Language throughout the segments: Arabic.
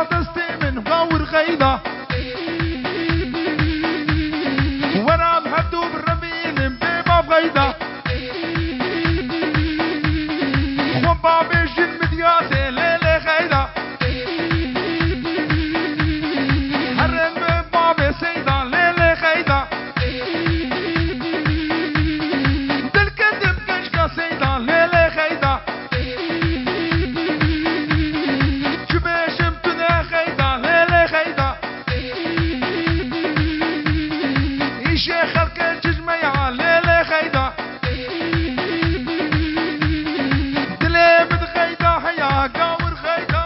يا دستي من غور غيدا وانا بحدو بالرمين بيبا بغيدا خوان بابي جن مدياتي ليلي غيدا هرن بابي سيدا ليلي غيدا دل كدب كشكا سيدا ليلي غيدا شيخ الكجمة يا ليلة غيدا دلي متغيدا يا قاور غيدا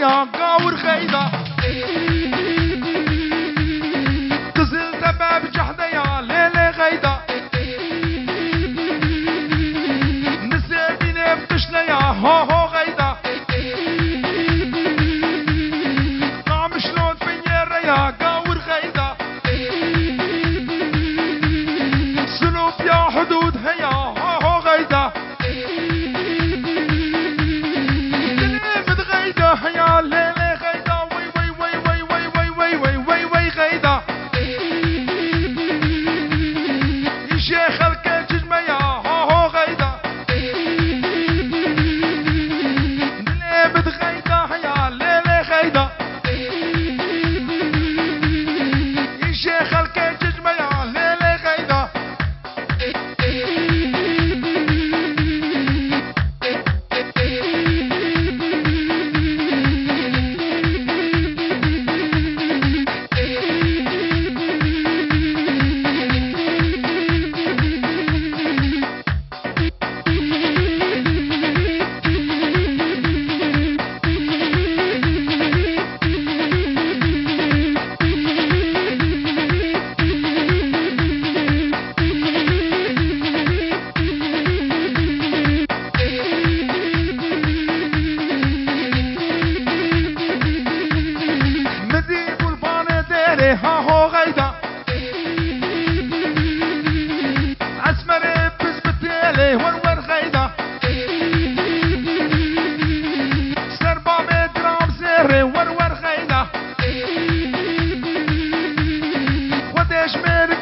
يا قاور غيدا قزل دباب جحدة يا ليلة غيدا نسيبيني بتشلى يا هو غيدا طعم شلون فييرة يا قاور غيدا سلوب يا حدود هيا هو غيدا يا ليلة غيدا وي وي وي وي وي وي وي وي وي وي غيدا شيخ الكجمة يا هو غيدا نلبد غيدا يا ليلة غيدا شيخ الكجمة يا ليلة غيدا ها هو غيدا عسمري بزبتيلي ورور غيدا سربا مدرام سيري ورور غيدا وديش ميرك